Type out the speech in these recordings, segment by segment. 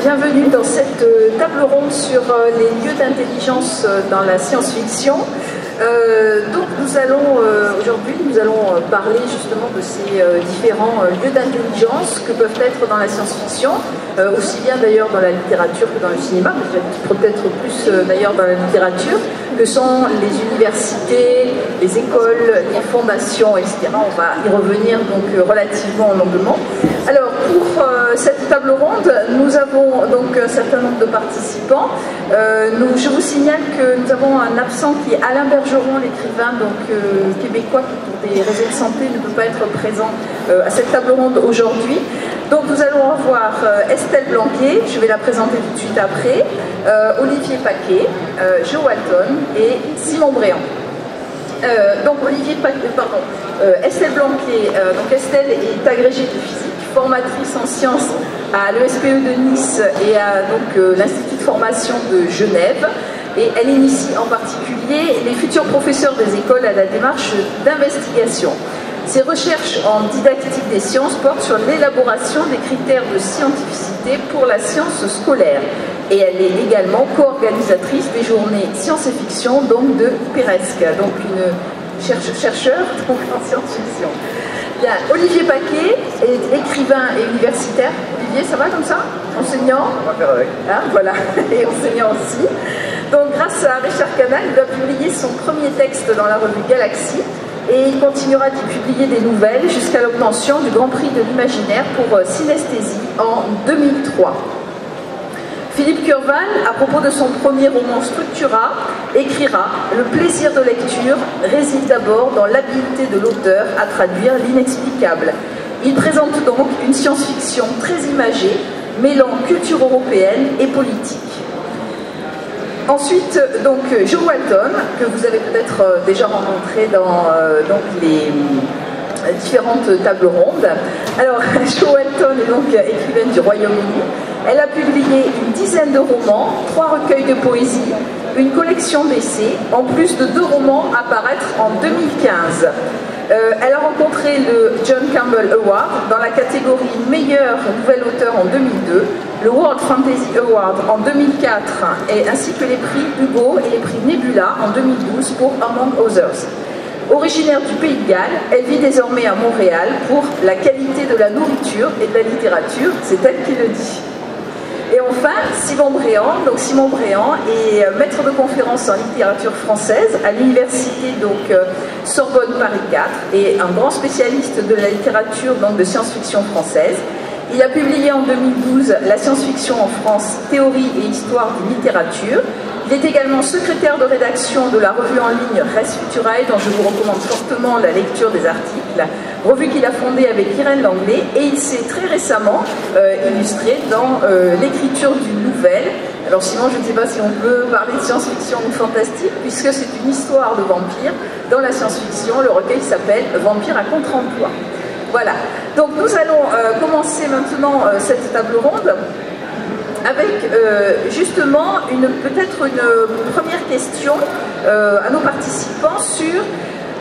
bienvenue dans cette table ronde sur les lieux d'intelligence dans la science-fiction. Donc nous allons aujourd'hui parler justement de ces différents lieux d'intelligence que peuvent être dans la science-fiction, aussi bien d'ailleurs dans la littérature que dans le cinéma, mais peut-être plus d'ailleurs dans la littérature, que sont les universités, les écoles, les fondations, etc. On va y revenir donc relativement longuement. Alors pour cette table ronde, nous avons donc un certain nombre de participants. Je vous signale que nous avons un absent qui est Alain Bergeron, l'écrivain québécois qui pour des raisons de santé ne peut pas être présent à cette table ronde aujourd'hui. Donc nous allons avoir Estelle Blanquet, je vais la présenter tout de suite après, Olivier Paquet, Jo Walton et Simon Bréant. Estelle Blanquet, donc Estelle est agrégée de physique, formatrice en sciences à l'ESPE de Nice et à l'Institut de formation de Genève. Et elle initie en particulier les futurs professeurs des écoles à la démarche d'investigation. Ses recherches en didactique des sciences portent sur l'élaboration des critères de scientificité pour la science scolaire. Et elle est également co-organisatrice des journées science et fiction donc de Peresque, donc une chercheur donc en science-fiction. Bien, Olivier Paquet est écrivain et universitaire. Olivier, ça va comme ça? Enseignant? On va faire avec. Hein, voilà, et enseignant aussi. Donc grâce à Richard Canal, il a publié son premier texte dans la revue Galaxy et il continuera d'y publier des nouvelles jusqu'à l'obtention du Grand Prix de l'Imaginaire pour Synesthésie en 2003. Philippe Curval, à propos de son premier roman Structura, écrira « Le plaisir de lecture réside d'abord dans l'habileté de l'auteur à traduire l'inexplicable. Il présente donc une science-fiction très imagée, mêlant culture européenne et politique. » Ensuite, donc, Jo Walton, que vous avez peut-être déjà rencontré dans les différentes tables rondes. Alors, Jo Walton est donc écrivaine du Royaume-Uni. Elle a publié une dizaine de romans, 3 recueils de poésie, une collection d'essais, en plus de 2 romans à paraître en 2015. Elle a rencontré le John Campbell Award dans la catégorie meilleur nouvel auteur en 2002, le World Fantasy Award en 2004, ainsi que les prix Hugo et les prix Nebula en 2012 pour Among Others. Originaire du Pays de Galles, elle vit désormais à Montréal pour la qualité de la nourriture et de la littérature, c'est elle qui le dit. Et enfin, Simon Bréant. Donc Simon Bréant est maître de conférences en littérature française à l'université Sorbonne Paris 4 et un grand spécialiste de la littérature de science-fiction française. Il a publié en 2012 La science-fiction en France, théorie et histoire d'une littérature. Il est également secrétaire de rédaction de la revue en ligne Res Futurae, dont je vous recommande fortement la lecture des articles, revue qu'il a fondée avec Irène Langlais, et il s'est très récemment illustré dans l'écriture d'une nouvelle. Alors Simon, je ne sais pas si on peut parler de science-fiction ou fantastique, puisque c'est une histoire de vampire dans la science-fiction. Le recueil s'appelle Vampire à contre-emploi. Voilà, donc nous allons commencer maintenant cette table ronde avec justement peut-être une première question à nos participants sur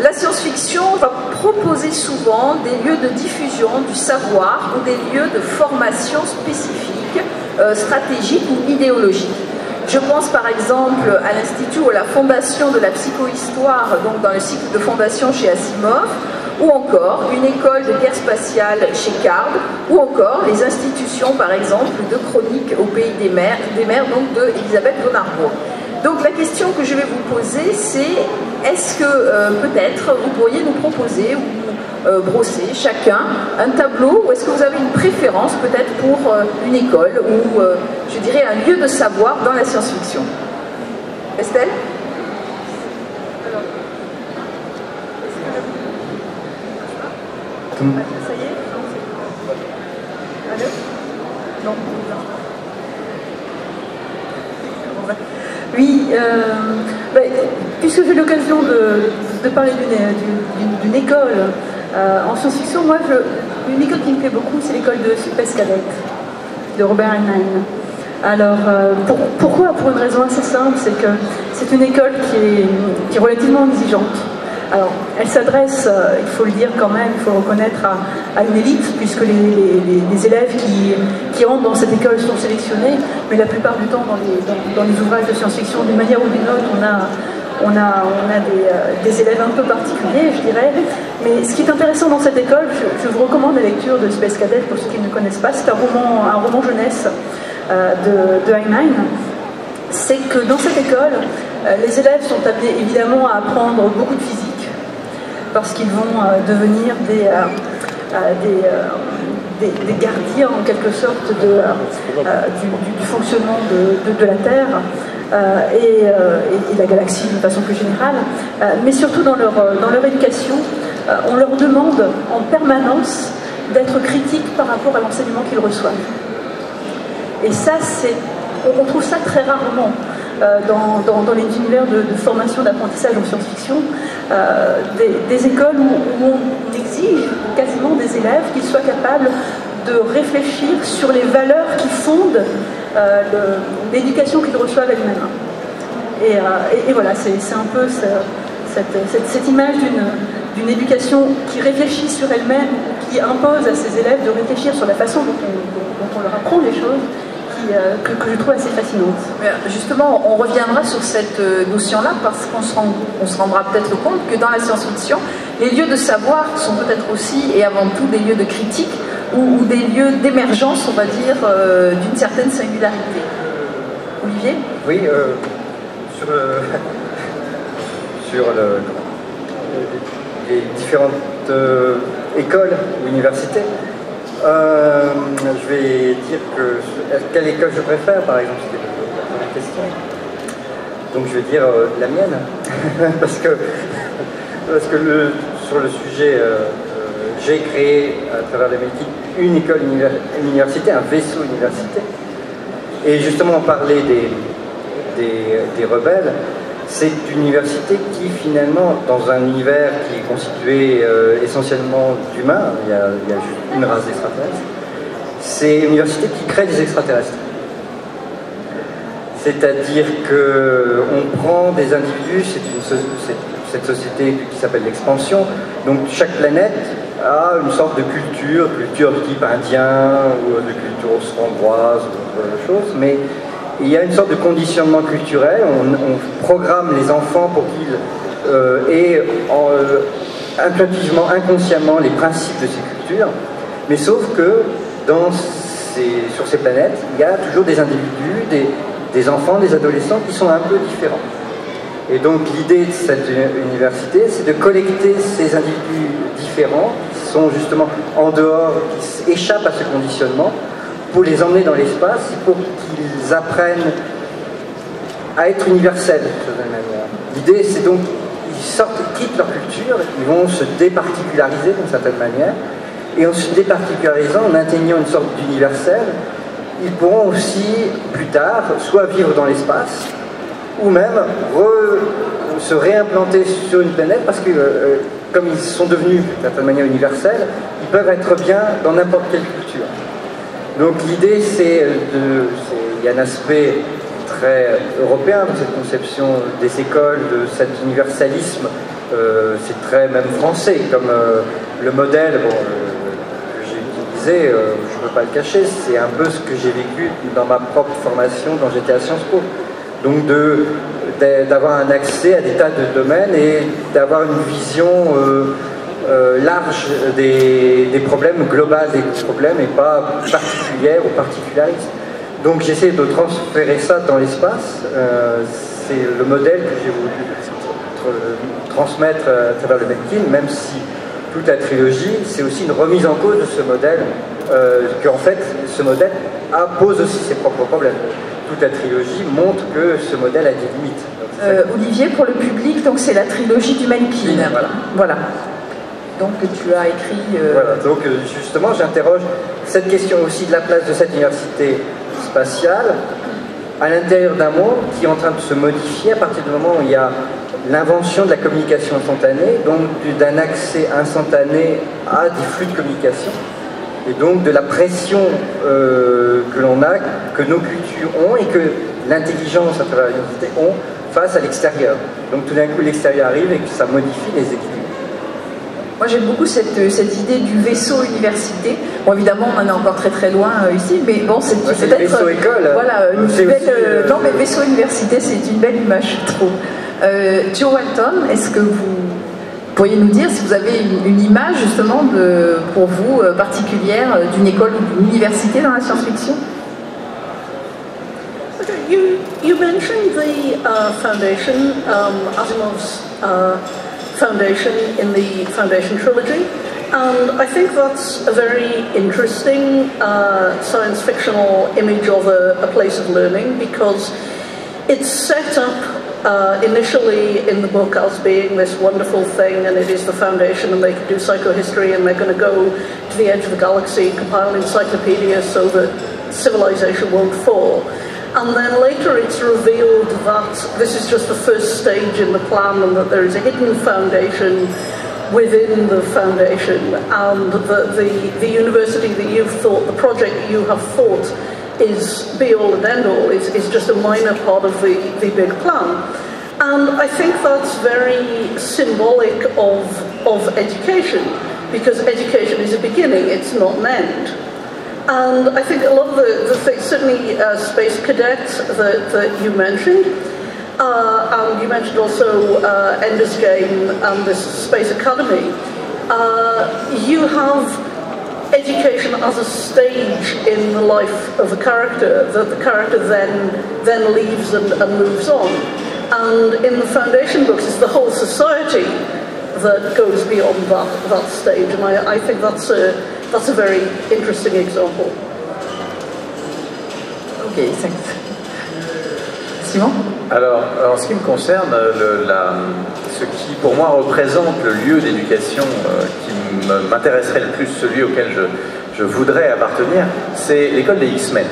la science-fiction. On va proposer souvent des lieux de diffusion du savoir ou des lieux de formation spécifiques, stratégiques ou idéologiques. Je pense par exemple à l'Institut ou à la Fondation de la psychohistoire, donc dans le cycle de fondation chez Asimov, ou encore une école de guerre spatiale chez Card, ou encore les institutions par exemple de chronique au pays des mers donc de Elisabeth von Arbour. Donc la question que je vais vous poser, c'est est-ce que peut-être vous pourriez nous proposer ou brosser chacun un tableau, ou est-ce que vous avez une préférence peut-être pour une école ou je dirais un lieu de savoir dans la science-fiction? Estelle? Ça y est? Allô? Non. Oui, puisque j'ai l'occasion de parler d'une école en science-fiction, moi, une école qui me plaît beaucoup, c'est l'école de Space Cadet de Robert Heinlein. Alors, pourquoi? Pour une raison assez simple, c'est que c'est une école qui est relativement exigeante. Alors, elle s'adresse, il faut le dire quand même, il faut le reconnaître, à une élite, puisque les élèves qui rentrent dans cette école sont sélectionnés, mais la plupart du temps, dans les ouvrages de science-fiction, d'une manière ou d'une autre, on a des élèves un peu particuliers, je dirais. Mais ce qui est intéressant dans cette école, je vous recommande la lecture de Space Cadet, pour ceux qui ne connaissent pas, c'est un roman jeunesse de Heinlein. C'est que dans cette école, les élèves sont amenés évidemment à apprendre beaucoup de physique, parce qu'ils vont devenir des gardiens en quelque sorte du fonctionnement de la Terre et de la galaxie d'une façon plus générale. Mais surtout dans leur éducation, on leur demande en permanence d'être critiques par rapport à l'enseignement qu'ils reçoivent. Et ça, on trouve ça très rarement dans les univers de formation, d'apprentissage en science-fiction, des écoles où on exige quasiment des élèves qu'ils soient capables de réfléchir sur les valeurs qui fondent l'éducation qu'ils reçoivent elle-même. Et voilà, c'est un peu cette image d'une éducation qui réfléchit sur elle-même, qui impose à ses élèves de réfléchir sur la façon dont on leur apprend les choses, que je trouve assez fascinante. Justement, on reviendra sur cette notion-là parce qu'on se rendra peut-être compte que dans la science-fiction, les lieux de savoir sont peut-être aussi et avant tout des lieux de critique ou des lieux d'émergence, on va dire, d'une certaine singularité. Olivier ? Oui, sur les différentes écoles ou universités. Je vais dire quelle école je préfère, par exemple, c'était la première question. Donc je vais dire la mienne, parce que sur le sujet, j'ai créé à travers les métiers une école université, un vaisseau université. Et justement, parler des rebelles, c'est une université qui finalement, dans un univers qui est constitué essentiellement d'humains, il y a juste une race d'extraterrestres, c'est une université qui crée des extraterrestres. C'est-à-dire qu'on prend des individus, c'est cette société qui s'appelle l'expansion, donc chaque planète a une sorte de culture de type indien, ou de culture austro-hongroise, ou autre chose, mais il y a une sorte de conditionnement culturel, on programme les enfants pour qu'ils aient intuitivement, inconsciemment les principes de ces cultures, mais sauf que sur ces planètes, il y a toujours des individus, des enfants, des adolescents qui sont un peu différents. Et donc l'idée de cette université, c'est de collecter ces individus différents, qui sont justement en dehors, qui échappent à ce conditionnement, pour les emmener dans l'espace, pour qu'ils apprennent à être universels, de certaine manière. L'idée, c'est donc ils quittent leur culture, ils vont se départiculariser d'une certaine manière, et en se départicularisant, en atteignant une sorte d'universel, ils pourront aussi, plus tard, soit vivre dans l'espace, ou même se réimplanter sur une planète, parce que comme ils sont devenus, d'une certaine manière, universels, ils peuvent être bien dans n'importe quelle culture. Donc l'idée, il y a un aspect très européen dans cette conception des écoles, de cet universalisme, c'est très même français, comme le modèle que j'ai utilisé, je ne peux pas le cacher, c'est un peu ce que j'ai vécu dans ma propre formation quand j'étais à Sciences Po. Donc d'avoir un accès à des tas de domaines et d'avoir une vision large des problèmes, globale des problèmes et pas particulière ou particulariste. Donc j'essaie de transférer ça dans l'espace, c'est le modèle que j'ai voulu transmettre à travers le Medkin, même si toute la trilogie, c'est aussi une remise en cause de ce modèle, qu'en fait, ce modèle pose aussi ses propres problèmes. Toute la trilogie montre que ce modèle a des limites. Olivier, pour le public, donc c'est la trilogie du Medkin. Voilà. Donc tu as écrit... Voilà, donc justement j'interroge cette question aussi de la place de cette université spatiale à l'intérieur d'un monde qui est en train de se modifier à partir du moment où il y a l'invention de la communication instantanée, donc d'un accès instantané à des flux de communication, et donc de la pression que l'on a, que nos cultures ont et que l'intelligence à travers l'université ont face à l'extérieur. Donc tout d'un coup l'extérieur arrive et que ça modifie les équilibres. Moi j'aime beaucoup cette idée du vaisseau université. Bon évidemment on en est encore très loin ici, mais bon c'est peut-être... vaisseau école. Voilà, une belle... non mais vaisseau université c'est une belle image je trouve. Joe Walton, est-ce que vous pourriez nous dire si vous avez une image justement pour vous particulière d'une école ou d'une université dans la science-fiction? You mentioned the Foundation, Asimov's Foundation in the Foundation trilogy, and I think that's a very interesting science fictional image of a place of learning, because it's set up initially in the book as being this wonderful thing, and it is the Foundation, and they can do psychohistory, and they're going to go to the edge of the galaxy, compile encyclopedias so that civilization won't fall. And then later it's revealed that this is just the first stage in the plan, and that there is a hidden foundation within the foundation, and that the university that you've thought, the project that you have thought is be all and end all, is just a minor part of the big plan. And I think that's very symbolic of education, because education is a beginning, it's not an end. And I think a lot of the things, certainly Space Cadets that you mentioned, and you mentioned also Ender's Game and this Space Academy, you have education as a stage in the life of a character, that the character then leaves and moves on. And in the Foundation books, it's the whole society that goes beyond that stage, and I think that's a very interesting example. Ok, thanks. Simon? Alors, en ce qui me concerne, ce qui pour moi représente le lieu d'éducation qui m'intéresserait le plus, celui auquel je voudrais appartenir, c'est l'école des X-Men.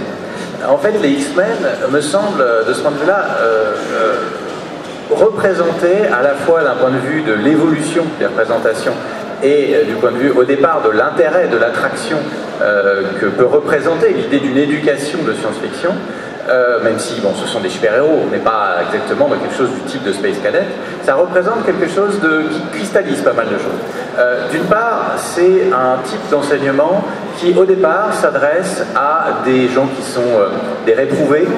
En fait, les X-Men me semblent, de ce point de vue-là, représenter à la fois d'un point de vue de l'évolution des représentations et du point de vue au départ de l'intérêt, de l'attraction que peut représenter l'idée d'une éducation de science-fiction, même si bon, ce sont des super-héros, on n'est pas exactement dans quelque chose du type de Space Cadet, ça représente quelque chose qui cristallise pas mal de choses. D'une part, c'est un type d'enseignement qui au départ s'adresse à des gens qui sont des réprouvés,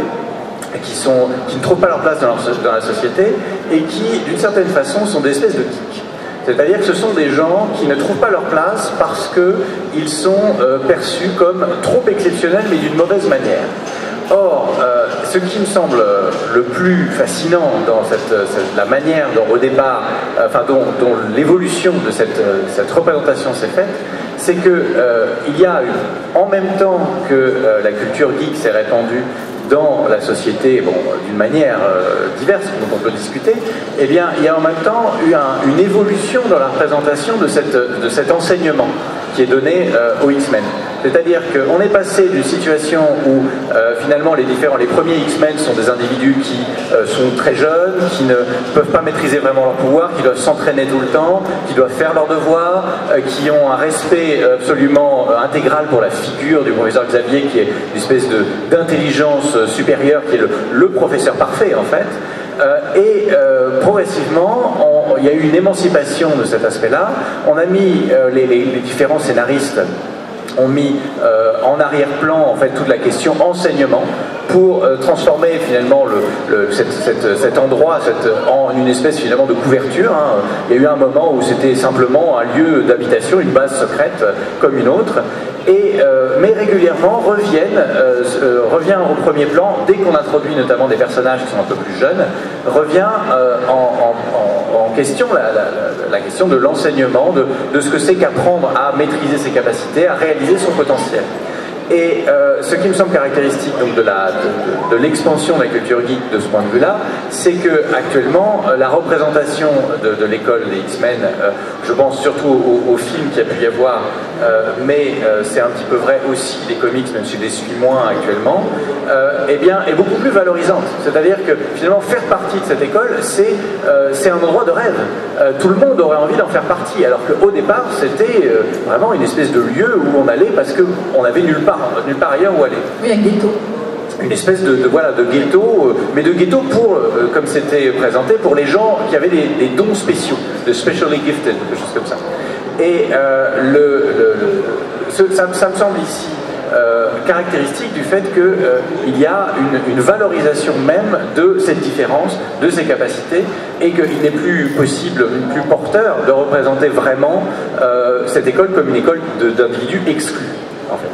qui ne trouvent pas leur place dans la société, et qui, d'une certaine façon, sont des espèces de geeks. C'est-à-dire que ce sont des gens qui ne trouvent pas leur place parce qu'ils sont perçus comme trop exceptionnels, mais d'une mauvaise manière. Or, ce qui me semble le plus fascinant dans la manière dont, au départ, dont l'évolution de cette représentation s'est faite, c'est qu'il y a eu, en même temps que la culture geek s'est répandue dans la société, bon, d'une manière diverse, dont on peut discuter, eh bien, il y a en même temps eu une évolution dans la représentation de cet enseignement qui est donné aux X-Men. C'est-à-dire qu'on est passé d'une situation où finalement les premiers X-Men sont des individus qui sont très jeunes, qui ne peuvent pas maîtriser vraiment leur pouvoir, qui doivent s'entraîner tout le temps, qui doivent faire leurs devoirs, qui ont un respect absolument intégral pour la figure du professeur Xavier, qui est une espèce d'intelligence supérieure, qui est le professeur parfait en fait. Progressivement, il y a eu une émancipation de cet aspect-là. On a mis les différents scénaristes ont mis en arrière-plan en fait toute la question enseignement pour transformer finalement cet endroit en une espèce finalement de couverture. Hein. Il y a eu un moment où c'était simplement un lieu d'habitation, une base secrète comme une autre, mais régulièrement revient au premier plan dès qu'on introduit notamment des personnages qui sont un peu plus jeunes, revient en question la question de l'enseignement, de ce que c'est qu'apprendre à maîtriser ses capacités, à réaliser son potentiel. Et ce qui me semble caractéristique donc, de l'expansion de la culture geek de ce point de vue-là, c'est que actuellement la représentation de l'école des X-Men, je pense surtout aux films qu'il y a pu y avoir, mais c'est un petit peu vrai aussi des comics, même si je les suis moins actuellement, eh bien, est beaucoup plus valorisante. C'est-à-dire que finalement faire partie de cette école, c'est un endroit de rêve. Tout le monde aurait envie d'en faire partie, alors qu'au départ c'était vraiment une espèce de lieu où on allait parce qu'on avait nulle part ailleurs où aller. Oui, un ghetto. une espèce de ghetto, mais de ghetto pour, comme c'était présenté, pour les gens qui avaient des dons spéciaux, de specially gifted, quelque chose comme ça. Et ça me semble ici caractéristique du fait qu'il y a une valorisation même de cette différence, de ces capacités, et qu'il n'est plus possible, plus porteur de représenter vraiment cette école comme une école d'individus exclus, en fait.